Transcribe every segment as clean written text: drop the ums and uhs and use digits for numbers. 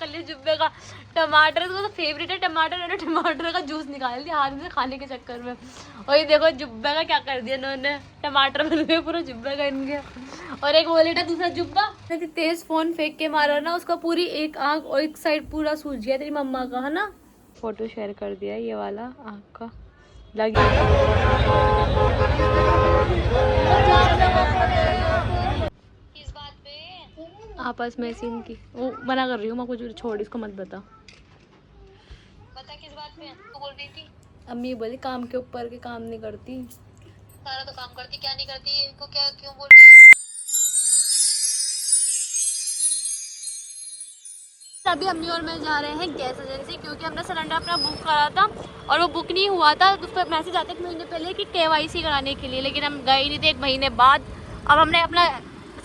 लिया जुब्बे का। टमाटर तो फेवरेट है, टमाटर का जूस निकाल दिया हाथ में खाने के चक्कर में। और ये देखो जुब्बे का क्या कर दिया इन्होंने, टमाटर बन गए पूरा जुब्बे का इनके। और एक वो लेटा दूसरा जुब्बा, तेज फोन फेंक के मारा ना उसका, पूरी एक आंख और एक साइड पूरा सूज गया तेरी मम्मा का, है ना। फोटो शेयर कर दिया ये वाला आंख का लगी। किस बात पे? आपस में सीन की वो मना कर रही हूँ मैं, कुछ छोड़ इसको मत बता। बता किस बात पे तू बोल रही थी? अम्मी बोली काम के ऊपर के काम नहीं करती। सारा तो काम करती, क्या नहीं करती? इनको क्या क्यों बोल रही है? अभी अम्मी और मैं जा रहे हैं गैस एजेंसी, क्योंकि हमने सिलेंडर अपना बुक करा था और वो बुक नहीं हुआ था। तो उस पर मैसेज आता है 1 महीने पहले कि KYC कराने के लिए, लेकिन हम गए नहीं थे 1 महीने बाद। अब हमने अपना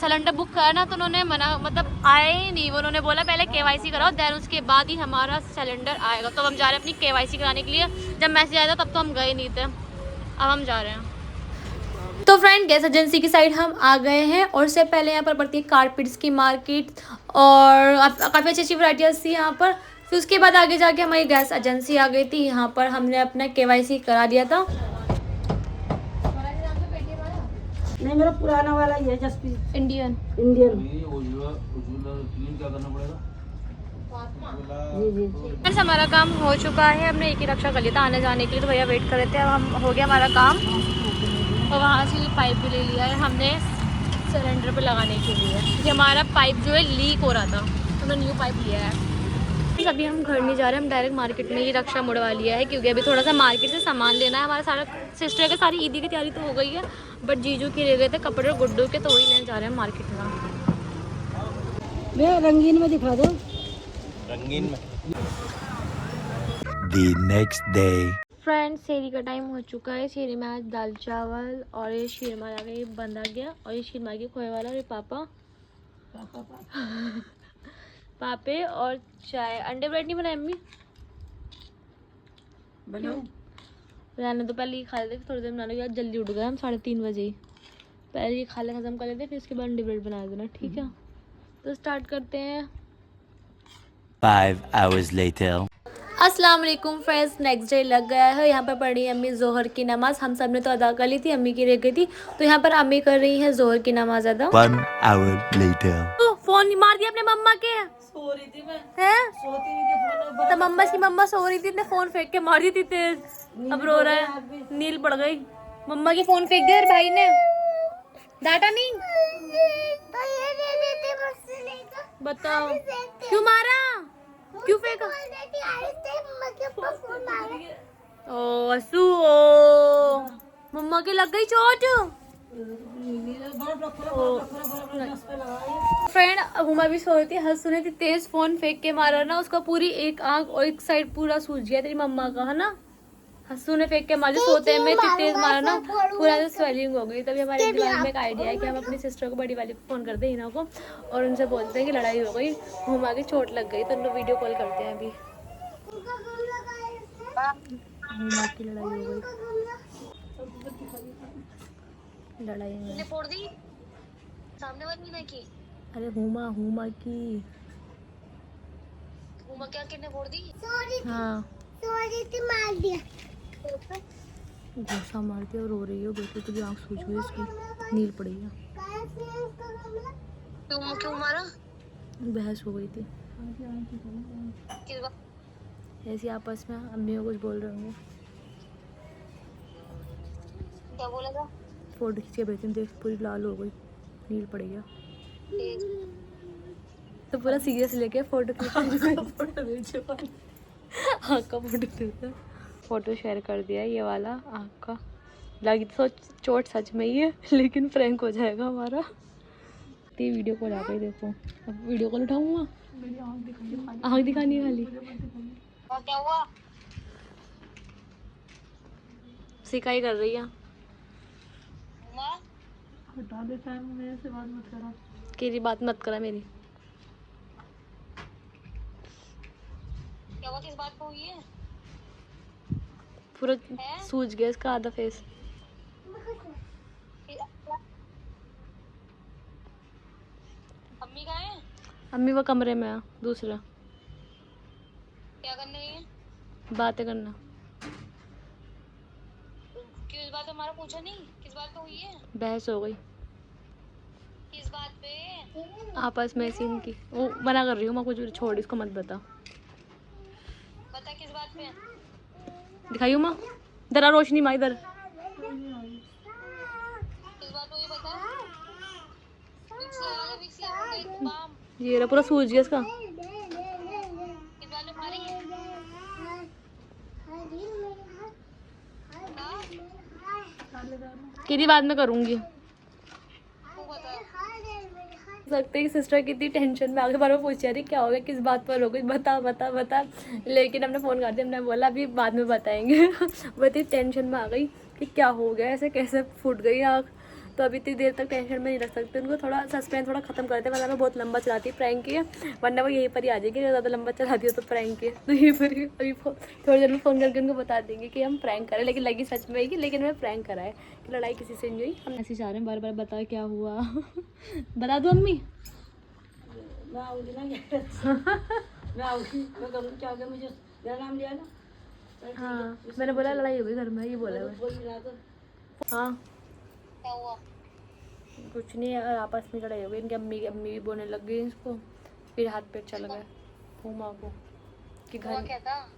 सिलेंडर बुक करा ना, तो उन्होंने मना, मतलब आए ही नहीं। वो उन्होंने बोला पहले KYC कराओ, देन उसके बाद ही हमारा सिलेंडर आएगा। तो हम जा रहे हैं अपनी KYC कराने के लिए। जब मैसेज आया था तब तो हम गए नहीं थे, अब हम जा रहे हैं। तो फ्रेंड गैस एजेंसी की साइड हम आ गए हैं, और उससे पहले यहाँ पर पड़ती है कारपेट्स की मार्केट, और काफ़ी अच्छी अच्छी वराइटियाँ थी यहाँ पर। फिर उसके बाद आगे जाके हमारी गैस एजेंसी आ गई थी। यहाँ पर हमने अपना KYC करा दिया था। नहीं, मेरा पुराना वाला ही है, जसप्रीत इंडियन क्या करना पड़ेगा? जी। हमारा काम हो चुका है, हमने एक ही रक्षा कर लिया था आने जाने के लिए, तो भैया वेट कर रहे थे। अब हम हो गया हमारा काम, और वहाँ से पाइप भी ले लिया है हमने सिलेंडर पे लगाने के लिए, क्योंकि हमारा पाइप जो है लीक हो रहा था, तो हमने न्यू पाइप लिया है। अभी हम घर नहीं जा रहे, हम डायरेक्ट मार्केट में ही रक्षा मुड़वा लिया है, क्योंकि अभी थोड़ा सा मार्केट से सामान लेना है। हमारा सारा सिस्टर के सारी ईदी की तैयारी तो हो गई है, बट जीजू की रह गए थे कपड़े और गुड्डू के, तो वही लेने जा रहे हैं मार्केट में। भैया रंगीन में दिखा दो। रंगीन में। The next day. फ्रेंड्स सेरी का टाइम हो चुका है। सेरी में आज दाल चावल और ये शीरमा आ गई, बंद आ गया, और ये शीरमा के खोए वाला, और ये पापा पापे और चाय। अंडे ब्रेड नहीं बनाए मम्मी? बनाओ। बनाने तो पहले ही खा लेते, थोड़ी देर बनाने के बाद जल्दी उठ गए हम 3:30 बजे ही। पहले ये खा ले खत्म कर लेते, फिर उसके बाद अंडे ब्रेड बना देना, ठीक है। तो स्टार्ट करते हैं। 5 hours later. अस्सलाम वालेकुम फ्रेंड्स, नेक्स्ट डे लग गया है। यहाँ पर पढ़ी अम्मी जोहर की नमाज, हम सब ने तो अदा कर ली थी, अम्मी की रह गई थी, तो यहाँ पर अम्मी कर रही है जोहर की नमाज अदा। 1 hour later. तो फोन मार दिया अपने मम्मा के, सो रही थी मैं। हैं? सोती नहीं थी, फोन तो मम्मा की मम्मा सो रही थी, इतने फोन फेंक के मार दी थी तेज, अब रो रहा है, नील पड़ गई। मम्मा की फोन फेंक दिया भाई ने, डाटा नहीं। बताओ क्यों मारा, क्यों फेंका? ओ असू, ओ मम्मा के लग गई चोट। फ्रेंड हुमा भी सो रही थी, हंस रही थी, तेज फोन फेंक के मारा ना उसका, पूरी एक आंख और एक साइड पूरा सूज गया तेरी मम्मा का, है ना। हंसू ने फेंक के मारे, सोते में तेज मारा ना, पूरा स्वेलिंग हो गई। तभी हमारे दिमाग में एक आइडिया है कि हम अपनी सिस्टर को, बड़ी वाली को फोन करते हैं हिना को, और उनसे बोलते हैं कि लड़ाई हो गई, हुमा की चोट लग गई, तो उनको वीडियो कॉल करते हैं। अभी हुमा की लड़ाई हो गई, लड़ाई फोड़ दी सामने वाली ना की। अरे हुमा की हुमा क्या किसने फोड़ दी? हाँ मार दिया, गुस्सा मार दिया और रो रही है, बेटी की भी आँख सूज गई, उसकी नील पड़ी है। क्यों मारा? बहस हो गई थी किस बात? ऐसी आपस में, अम्मी को कुछ बोल रहे होंगे। क्या बोला था? फोटो खींच के भेजती, देख पूरी लाल हो गई, नील पड़ गया, तो पूरा सीरियस लेके फोटो फोटो आँख का फोटो देता, फोटो शेयर कर दिया ये वाला आँख का। लगी तो चोट सच में ही है, लेकिन प्रैंक हो जाएगा हमारा। तो वीडियो कॉल आ गई, देखो अब वीडियो कॉल उठाऊंगा, आँख दिखानी खाली। क्या हुआ? सिकाई कर रही है। हुमा हटा दे फैन, मेरे से बात मत करा। तेरी बात मत करा मेरी। क्या हुआ? किस बात पे हुई है? पूरा सूज गया इसका आधा फेस। अम्मी कहाँ है? अम्मी वो कमरे में है दूसरा। क्या करने गई है? बातें करना। किस बात पे? हमारा पूछा नहीं किस बात पे हुई है? बहस हो गई किस बात पे? आपस में सीन की। वो मना कर रही हूँ मैं, कुछ छोड़, इसको मत बता। बता किस बात पे? दिखाइयो माँ, जरा रोशनी माँ इधर। किस बात पे हुई बता। विक्स लगा ले, विक्स लगा ले, बाम। ये रहा, पूरा सूज गया इसका। किस बात पे मारी है? हाँ? कितनी बाद में करूँगी। तू बता। सकते कि सिस्टर कितनी टेंशन में आगे बार बार पूछ रही क्या हो गया, किस बात पर हो गई, बता बता बता। लेकिन हमने फ़ोन कर दिया, हमने बोला अभी बाद में बताएंगे। वो इतनी टेंशन में आ गई कि क्या हो गया, ऐसे कैसे फूट गई आँख। तो अभी इतनी देर तक टेंशन में नहीं रख सकते उनको, थोड़ा सस्पेंस थोड़ा ख़त्म करते, वरना मैं बहुत लंबा चलाती है प्रैंक की है, वरना वो यहीं पर ही आ जाएगी। ज़्यादा लंबा चलाती हो तो प्रैंक की, तो यहीं पर ही अभी थोड़ी देर में फ़ोन करके उनको बता देंगे कि हम प्रैंक करें, लेकिन लगी सच में कि लेकिन मैं प्रैंक करा है कि लड़ाई किसी से नहीं हुई। हम ऐसे चाह रहे हैं बार बार बता क्या हुआ। बता दो अम्मी। मैं आऊँगी ना, मैं आऊँगी, मैं करूँगी क्या हो गया मुझे, मेरा नाम लिया ना। हाँ मैंने बोला लड़ाई हो गई घर में, ये बोला है। बोल मिला तो हाँ क्या हुआ? कुछ नहीं है, आपस में लड़ाई हो गई इनकी। अम्मी भी बोलने लग गई इसको, फिर हाथ पैर चल गए फूमा को कि हुआ घर क्या था?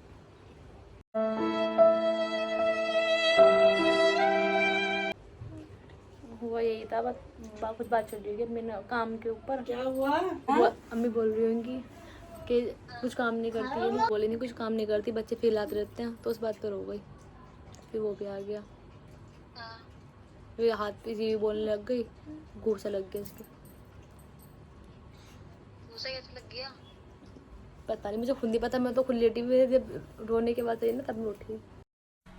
हुआ यही था। बस कुछ बात चल रही है मेरे काम के ऊपर। क्या हुआ? वो अम्मी बोल रही होंगी कि कुछ काम नहीं करती, ये नहीं बोले नहीं कुछ काम नहीं करती, बच्चे फैलाते रहते हैं, तो उस बात पर हो गई। फिर वो भी आ गया, हाँ। फिर हाथ पे भी बोलने लग गई, गुस्सा लग गया इसके। उसे कैसे लग गया? पता नहीं, मुझे खुद नहीं पता, मैं तो खुद लेटी हुई, जब रोने के बाद आई ना तब मैं उठी।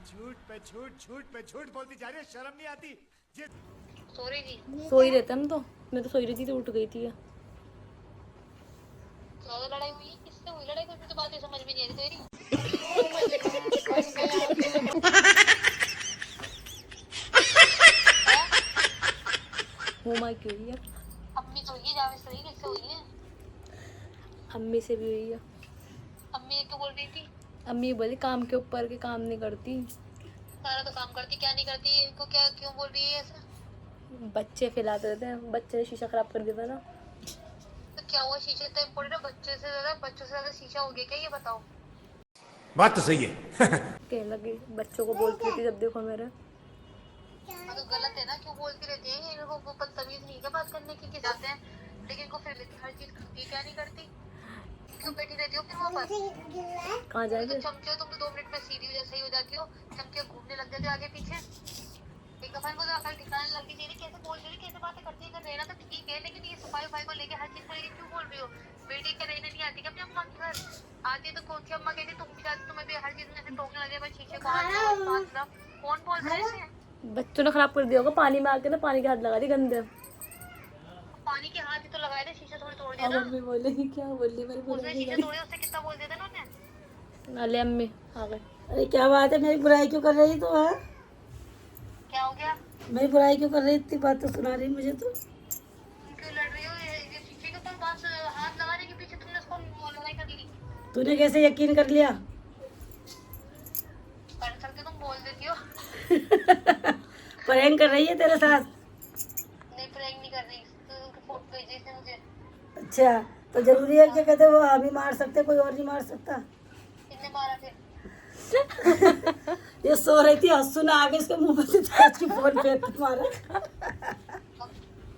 झूठ पे झूठ बोलती जा रही है, शर्म नहीं आती? सो रही थी? सो ही रहते हम तो, मैं तो सो ही रही थी तो उठ गई थी। ज्यादा लड़ाई हुई है? किससे हुई लड़ाई? मुझे तो बातें समझ में नहीं आ रही तेरी। मुँह की हुई है, अम्मी तो हुई, जावेद से हुई, किससे हुई है? अम्मी से भी हुई है। अम्मी क्या बोल रही थी? अम्मी बोली काम के ऊपर के काम नहीं करती, सारा तो काम करती, क्या नहीं करती? इनको क्या क्यों बोल रही है ऐसा? बच्चे फैलाते रहते हैं, बच्चे ने शीशा खराब कर दिया था ना। तो क्या हुआ? शीशे तो इम्पोर्टेंट है, बच्चों से ज्यादा शीशा हो गया क्या, ये बताओ। बात तो सही है। कहने लगी बच्चों को बोलती थी जब देखो मेरे। हाँ तो गलत है ना, क्यों बोलती रहती है? इनको वो बदतमीज नहीं है बात करने की, जाते हैं लेकिन इनको फिर लेती, हर चीज करती है, क्या नहीं करती? क्यों बैठी रहती हो फिर वहाँ पर? कहाँ जाएंगे? तो चमके हो तुम तो 2 मिनट में सीधी हो जैसे ही हो जाती हो, चमके घूमने लग जाते हो आगे पीछे। एक दफा इनको तो अकल ठिकाने लगती नहीं, कैसे बोल रही है, कैसे बातें करती है। रहना तो ठीक है, लेकिन ये सफाई को लेके हर चीज को लेके क्यों बोल रही हो? बेटी के रहने नहीं आती क्या अपनी अम्मा के घर? आती तो कौन सी अम्मा कहती तुम भी जाती, तुम्हें भी हर चीज में ऐसे टोकने लगे, भाई शीशे को हाथ, कौन बोल रहा है इसे? बच्चों ने खराब कर दिया होगा, पानी में आके ना पानी के हाथ लगा दी गंदे। पानी के हाथ ही तो लगाए थे, शीशा थोड़ी तोड़ दिया ना। मम्मी बोलेगी क्या बोली, मेरे उसने शीशा तोड़े, उससे कितना बोल दिया था ना उन्हें। अले अम्मी आ गए। अरे क्या बात है, मेरी बुराई क्यों कर रही तू? है क्या हो गया? मेरी बुराई क्यों कर रही? इतनी बात तो सुना रही मुझे तो। क्यों लड़ रही हो? ये शीशे के ऊपर पास हाथ लगाने के पीछे तुमने उसको लड़ाई कर ली। तूने कैसे यकीन कर लिया? कर सकते तुम बोल देती हो। प्रैंक कर रही है तेरे साथ? नहीं प्रैंक नहीं कर रही, तो फोटो भेजी इसने मुझे। अच्छा तो जरूरी है कि कहते वो हम ही मार सकते, कोई और नहीं मार सकता? किसने मारा फिर? ये सो रही थी, हंसू ना आगे इसके मुंह पे ताज की फोन पे मारा।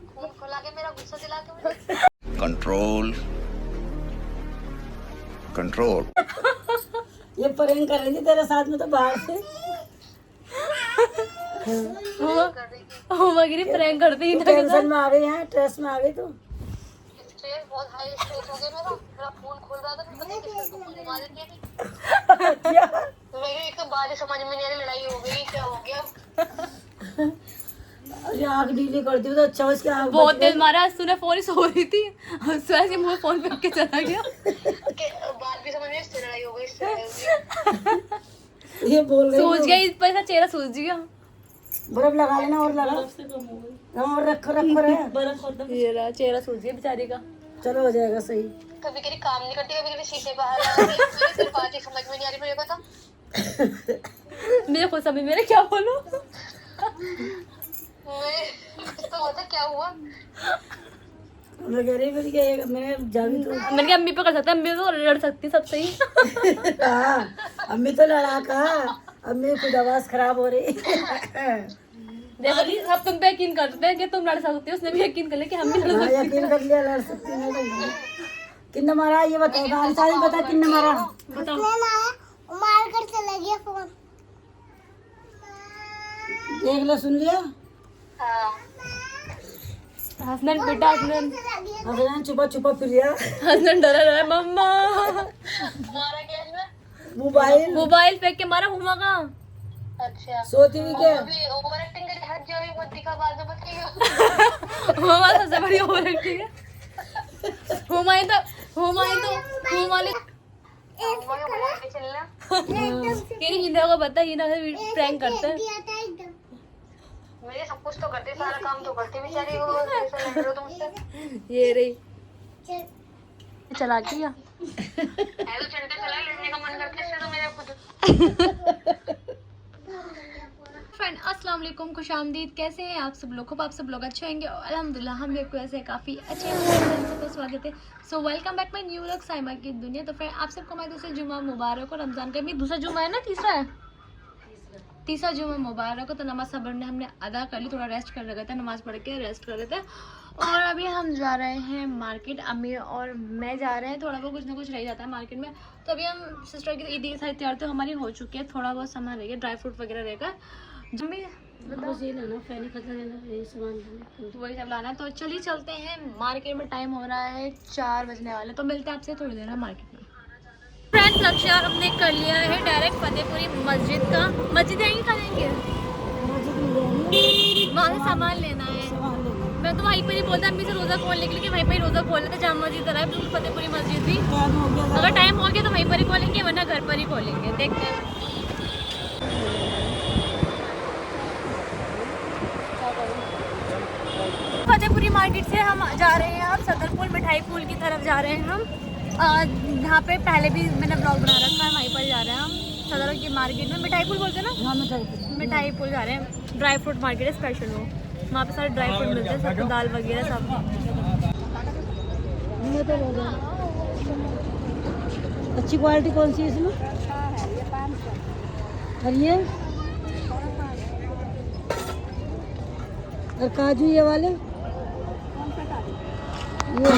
खून खुला के मेरा गुस्सा दिला के मुझे। Control control. ये प्रैंक कर रही थी तेरे साथ में तो बाहर से। कर रही थी। मगरी प्रैंक करती ही तू ना। टेंशन में आ गई है, स्ट्रेस में आ गई तू। स्ट्रेस बहुत हाई स्ट्रेस हो गया मेरा खून खुल रहा था, मैं पता नहीं किसने खून घुमा देती थी। अच्छा तो मेरी एक तो बात ही समझ में नहीं आ रही, लड़ाई हो गई क्या हो गया? अरे आँख ढीली कर दी तो अच्छा हो, इसकी आँख बहुत बच तेज गई। मारा, हंसू ने फोन ही सो रही थी, हंसू ऐसे मुंह फोन फेंक के चला गया। बात भी समझ में, इससे लड़ाई हो गई, इससे लड़ाई हो गई। ये बोल रही सूझ है गया इस पर, इसका चेहरा सूझ गया। बर्फ लगा लेना और लगा हाँ, और रखो रखो रहे ये रहा चेहरा सूझ गया बेचारी का। चलो हो जाएगा सही। कभी कभी काम नहीं करती, कभी कभी शीशे बाहर आ रही है, मेरी फिर बात ही समझ में नहीं आ रही मेरे को तो। मेरे खुद समझ मेरे क्या बोलूं। मैं तो होता क्या हुआ? मैं कह रही मेरी क्या मैं जावी तो मैंने कहा अम्मी पे कर सकता है, अम्मी तो लड़ सकती सब सही। हाँ, अम्मी तो लड़ाका, अम्मी खुद आवाज खराब हो रही। देखो सब तुम पे यकीन करते हैं कि तुम लड़ सकती हो, उसने भी यकीन कर लिया कि हम भी लड़ हाँ, सकते हैं। यकीन कर लिया लड़ सकती मैं। किन्ने मारा ये बताओ, सारी बता किन्ने मारा बताओ। मार कर चला गया फोन। देख लो, सुन लिया। हाँ हसनैन बेटा, हसनैन हसनैन छुपा छुपा फिर लिया। हसनैन डरा रहा है मम्मा। मारा क्या इसमें? मोबाइल मोबाइल फेंक के मारा हुआ का। अच्छा सोती हुई क्या? अभी ओवर एक्टिंग करके हट जाओ, ये मत दिखा बाद में मत कहियो। हुआ सबसे बड़ी ओवर एक्टिंग है। हुमायूं चलना ये हिंदा को पता है, हिंदा से प्रैंक करते हैं। मेरे सब कुछ तो करते, सारा काम तो करते बेचारी वो, ऐसा लग रहे हो तुमसे। ये रही चला किया। ऐसे चलते चला, लड़ने का मन करता है इससे तो मेरा खुद। फ्रेंड अस्सलाम वालेकुम, खुश आमदीद। कैसे हैं आप सब लोग? खूब आप सब लोग अच्छे होंगे और अल्हम्दुलिल्लाह हम लोग को ऐसे काफ़ी अच्छे हैं। सबका स्वागत है। So welcome back my new vlog Saima की दुनिया। तो फ्रेंड आप सबको मैं दूसरा जुम्मा मुबारक हो। रमज़ान का भी दूसरा जुम्मा है ना, तीसरा जुम्मा मुबारक हो। तो नमाज सबर ने हमने अदा कर ली, थोड़ा रेस्ट कर रहे थे, नमाज़ पढ़ के रेस्ट कर रहे थे। और अभी हम जा रहे हैं मार्केट, अम्मी और मैं जा रहे हैं। थोड़ा बहुत कुछ ना कुछ रह जाता है मार्केट में। तो अभी हम सिस्टर की ईद की सारी तैयार तो हमारी हो चुकी है, थोड़ा बहुत सामान रह गया, ड्राई फ्रूट वगैरह रहेगा। मम्मी बस ये लेना, फैन खत्म लेना, यही सामान लेना। वही सब लाना है। तो चलिए चलते हैं मार्केट में, टाइम हो रहा है 4 बजने वाले। तो मिलते हैं आपसे थोड़ी देर में मार्केट में। फ्रेंड्स लक्ष्य और हमने कर लिया है डायरेक्ट फतेहपुरी मस्जिद का। मस्जिद यहीं खा जाएंगे, वहाँ से सामान लेना है। मैं तो वहीं पर ही बोलता अम्मी से रोज़ा खोलने के लिए कि वहीं पर ही रोज़ा खोल लेते, जामा मस्जिद तरह है बिल्कुल फतेहपुरी मस्जिद भी। अगर टाइम हो गया तो वहीं पर ही खोलेंगे, वरना घर पर ही खोलेंगे, देखते हैं। फतेहपुरी मार्केट से हम जा रहे हैं अब सदर पुल, मिठाई पुल की तरफ जा रहे हैं हम। यहाँ पे पहले भी मैंने ब्लॉग बना रखा है, वहीं पर जा रहे हैं हम सदर की मार्केट में। मिठाई पुल बोलते हैं ना? हाँ, मिठाई पुल जा रहे हैं। ड्राई फ्रूट मार्केट है स्पेशल वो, वहाँ पे सारे ड्राई फ्रूट मिलते हैं, सबको दाल वगैरह सब। अच्छी क्वालिटी कौन सी है इसमें? और ये और काजू ये वाले ये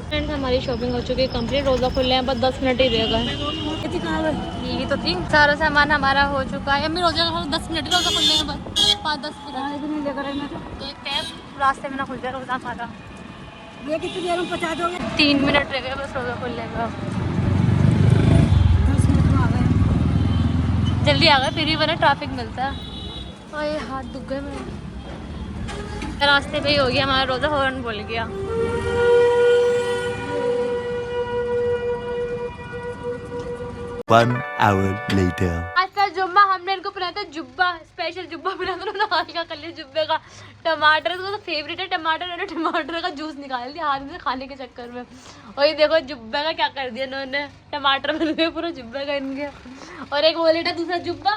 फ्रेंड्स हमारी शॉपिंग हो चुकी है कंप्लीट। रोज़ा खुल रहे हैं, बस 10 मिनट ही रहेगा। ये तो थी, सारा सामान हमारा हो चुका है। अम्मी रोज़ा 10 मिनट रोज़ा खुलने हैं, बस 5-10 मिनट। देखते हैं रास्ते में ना खुल जाए रोज़ा हमारा। ये कितनी देर में पहुंचा दोगे? 3 मिनट रह गए बस रोज़ा खुलने का। 10 मिनट में आ गए। जल्दी आ गए फिर भी वरना ट्रैफिक मिलता है। और ये हाथ दुख गए मेरे। रास्ते पे ही हो गया हमारा रोज़ा, हॉर्न बोल गया। 1 hour later. आज का जुम्मा हमने इनको पहनाया था जुब्बा, स्पेशल जुब्बा पहना था उन्होंने, हल्का कर लिया जुब्बे का। टमाटर तो फेवरेट है टमाटर, उन्होंने टमाटर का जूस निकाल दिया हाथ में खाने के चक्कर में। और ये देखो जुब्बे का क्या कर दिया इन्होंने, टमाटर बन गए पूरा जुब्बे का इनके। और एक वो लेटा दूसरा जुब्बा,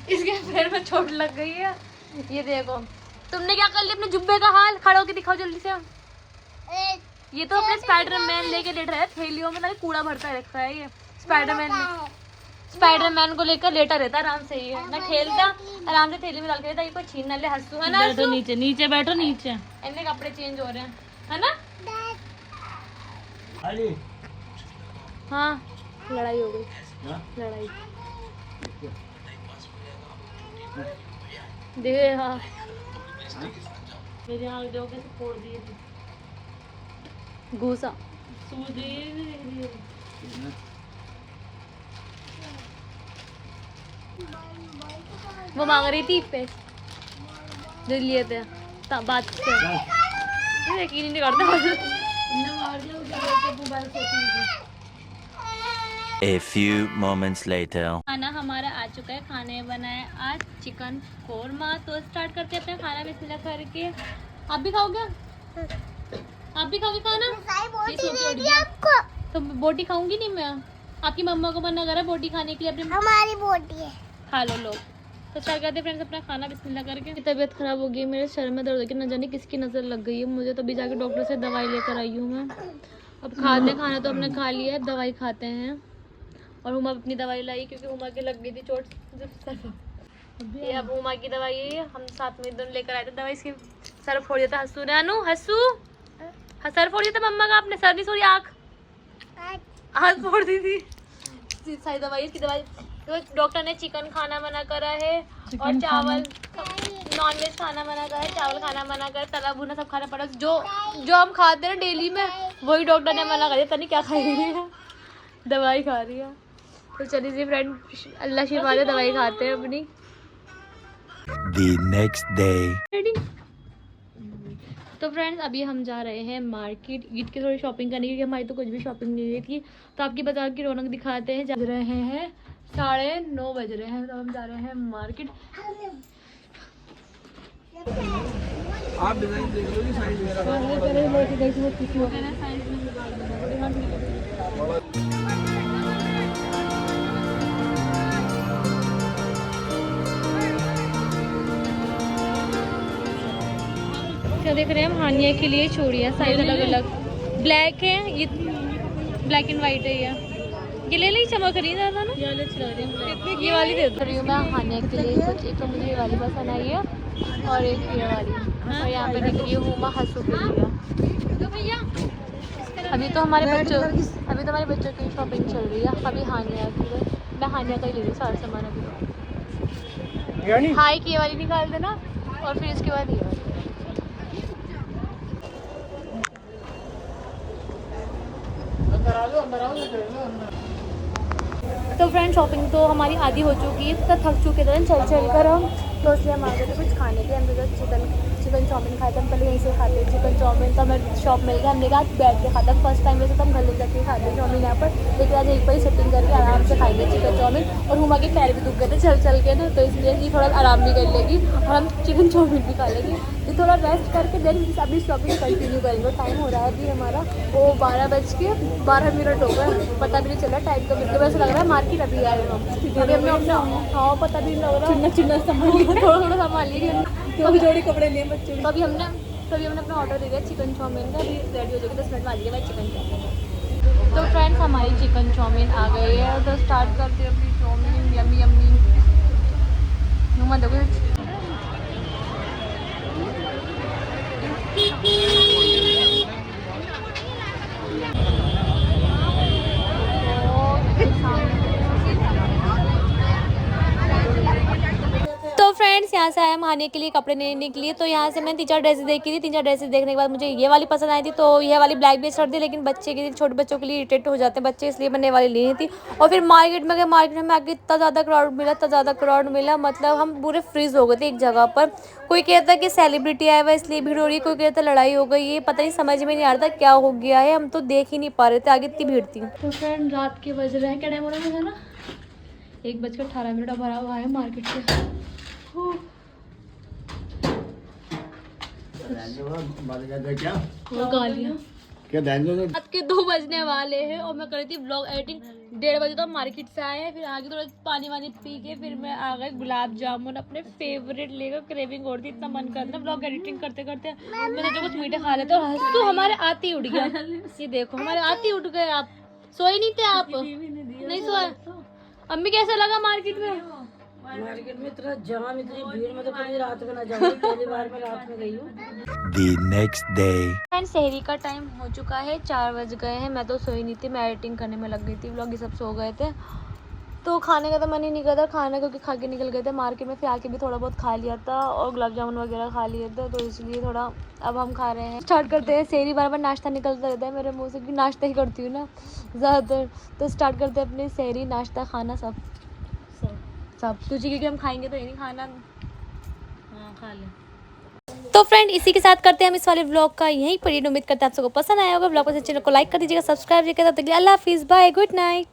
इसके पैर में चोट लग गई है। ये देखो तुमने क्या कर लिया अपने जुब्बे का हाल, खड़ा होके दिखाओ जल्दी से। ये तो अपने स्पाइडरमैन लेके लेट रहा है, थैलियों में कूड़ा भरता रखा है ये स्पाइडरमैन को लेकर लेटा रहता आराम से। ये ना खेलता, आराम से थैली में डाल के रहता, ये कोई छीन ना ले। हंसू है ना, बैठो नीचे, नीचे बैठो नीचे। इनके कपड़े चेंज हो रहे हैं, है ना? हाँ लड़ाई हो गई, लड़ाई देखे। हाँ मेरे यहाँ जो कैसे फोड़ दिए थे घूसा। वो मांग रही थी पैसे, दे लिए थे बात से। यकीन नहीं करता। A few moments later. खाना हमारा आ चुका है। खाने बनाए आज चिकन कोरमा। तो स्टार्ट करते हैं अपना खाना बिस्मिल्लाह करके। आप भी खाओगे? आप भी खाओगे खाना? ये सो के उठ गया। तो बोटी खाऊंगी नहीं मैं। आपकी मम्मा को मना करा बोटी खाने के लिए अपने। हमारी बोटी है। खा लो लोग। तो स्टार्ट करते हैं फ्रेंड्स अपना खाना बिस्मिल्लाह करके। तबीयत खराब हो गई, मेरे सर में दर्द हो गया, न जाने किसकी नज़र लग गई है मुझे। तभी जाके डॉक्टर से दवाई लेकर आई हूँ मैं। अब खाते खाना तो हमने खा लिया है, दवाई खाते हैं। और हुमा अपनी दवाई लाई क्योंकि हुमा की लग गई थी चोट। ये अब हुमा की दवाई है, हम साथ में दोनों लेकर आए थे दवाई। इसकी सर फोड़ दिया था हंसू ने। अनु हंसू सर फोड़ दिया था मम्मा का। आपने सर नहीं फोड़ी, आँख फोड़ दी थी। सारी दवाई इसकी दवाई। तो डॉक्टर ने चिकन खाना मना करा है और चावल नॉन वेज खाना मना करा है, चावल खाना मना करा, तला भुना सब खाना पड़ा। जो हम खाते हैं डेली में वही डॉक्टर ने मना कर दिया। पता नहीं क्या खाई रही है, दवाई खा रही है। तो चलिए जी फ्रेंड, अल्लाह शिफा दे, दवाई खाते हैं अपनी। The next day. रेडी? तो फ्रेंड्स अभी हम जा रहे हैं मार्केट ईद की थोड़ी शॉपिंग करने, क्योंकि हमारी तो कुछ भी शॉपिंग नहीं हुई थी। तो आपकी बाजार की रौनक दिखाते हैं। जा रहे हैं 9:30 बज रहे हैं, तो हम जा रहे हैं मार्केट। आप डिजाइन देख लो, साइज क्या देख रहे हैं हम? हानिया के लिए चूड़ियाँ, साइज अलग अलग। ब्लैक है ये, ब्लैक एंड वाइट है ये ले ली, चमक रही है ज़्यादा ना। ये वाली दे दो रही हूँ मैं हानिया के लिए कुछ। एक तो मुझे ये वाली पसंद आई है और एक ये वाली। और यहाँ पे देख रही हूँ मैं हंसू के लिए। अभी तो हमारे बच्चों की शॉपिंग चल रही है। अभी हानिया की है, मैं हानिया का ही ले रही हूँ सारा सामान अभी तो। हाई की ये वाली निकाल देना और फिर इसके बाद ये वाली। तो फ्रेंड शॉपिंग तो हमारी आधी हो चुकी है, तो थक चुके थे चल कर हम। तो इसलिए हम आ गए थे कुछ खाने के। हमने तो चिकन चाउमीन खाया था। हम पहले यहीं से खाते हैं चिकन चाउमीन। तो हमें शॉप मिल गया, हमने कहा बैठ के खाता। फर्स्ट टाइम वैसे तो हम घर ले जाके खाते हैं चाउमीन यहाँ पर, लेकिन आज एक पर सेटिंग करके आराम से खाएंगे चिकन चाउमीन। और हुमा के पैर भी दुख गए थे चल के ना, तो इसलिए ये थोड़ा आराम भी कर लेगी और हम चिकन चाउमीन भी खा लेंगे। ये थोड़ा रेस्ट करके देन अभी शॉपिंग कंटिन्यू करेंगे। टाइम हो रहा है अभी हमारा वो 12:12 हो गए, पता भी नहीं चला टाइम का। बिल्कुल वैसे लग रहा है मार्केट अभी आए हम। अभी हमने अपना हाँ पता भी नहीं लग रहा, चिन्ना संभाल थोड़ा संभाल लिया। अभी जोड़ी कपड़े लिए बच्चे। तो अभी हमने अपना ऑर्डर दे दिया चिकन चाउमीन का। अभी रेडी हो जाएगी 10 मिनट में आ जाएगी भाई चिकन चाउमीन। तो फ्रेंड्स हमारी चिकन चाउमीन आ गई है। तो स्टार्ट करते हैं अपनी चाउमीन। यम्मी यम्मी नुमा देखो। तो फ्रेंड्स यहाँ से आए हम खाने के लिए कपड़े लेने के लिए। तो यहाँ से मैंने 3-4 ड्रेसेस देखी थी। 3-4 ड्रेसेस देखने के बाद मुझे ये वाली पसंद आई थी। तो ये वाली ब्लैक भी कर दी, लेकिन बच्चे के लिए, छोटे बच्चों के लिए इरिटेट हो जाते हैं बच्चे, इसलिए मैंने ये वाली लेनी थी। और फिर मार्केट में गए, मार्केट में आके इतना ज़्यादा क्राउड मिला, मतलब हम पूरे फ्रीज हो गए थे एक जगह पर। कोई कहता है कि सेलिब्रिटी आया हुआ इसलिए भीड़ हो रही है, कोई कहता है लड़ाई हो गई है, पता नहीं समझ में नहीं आ रहा था क्या हो गया है। हम तो देख ही नहीं पा रहे थे, आगे इतनी भीड़ थी। तो फ्रेंड रात के बज रहे हैं, क्या टाइम हो रहा है ना, 1:18 भरा हुआ है मार्केट से। गालियाँ रात के 2 बजने वाले हैं और मैं कर रही थी ब्लॉग एडिटिंग। 1:30 बजे तो हम मार्केट से आए हैं, फिर आगे थोड़ा पानी वानी पी के फिर मैं आ गई गुलाब जामुन अपने फेवरेट लेकर। क्रेविंग हो रही थी, इतना मन कर रहा था ब्लॉग एडिटिंग करते करते मैं सोचा कुछ मीठे खा लेते। और तो हमारे आते ही उठ गया, ये देखो हमारे आते ही उठ गए। आप सोए नहीं थे? आप नहीं सोए? अम्मी कैसा लगा मार्केट में? मार्केट में इतना जाम, इतनी भीड़ में तो कभी रात में ना जाऊँ। पहली बार मैं रात में गई हूँ। The next day. फ्रेंड्स सहरी का टाइम हो चुका है, 4 बज गए हैं। मैं तो सोई नहीं थी, मैं एडिटिंग करने में लग गई थी। व्लॉग ये सब सो गए थे, तो खाने का तो मन ही नहीं करता खाना, क्योंकि खा के निकल गए थे मार्केट में। फिर आके भी थोड़ा बहुत खा लिया था और गुलाब जामुन वगैरह खा लिए थे, तो इसलिए थोड़ा अब हम खा रहे हैं। स्टार्ट करते हैं सहरी। बार बार नाश्ता निकलता रहता है मेरे मुँह से, क्योंकि नाश्ता ही करती हूँ ना ज़्यादातर। तो स्टार्ट करते हैं अपनी सहरी, नाश्ता खाना सब तुझे, क्योंकि हम खाएंगे तो ये नहीं खाना। हाँ खा ले। तो फ्रेंड इसी के साथ करते हैं हम इस वाले व्लॉग का यहीं पर। उम्मीद करते हैं आप सबको पसंद आया होगा। व्लॉग को चैनल को लाइक कर दीजिएगा, सब्सक्राइब कीजिएगा। तब तक के लिए अल्लाह हाफिज़, बाय, गुड नाइट।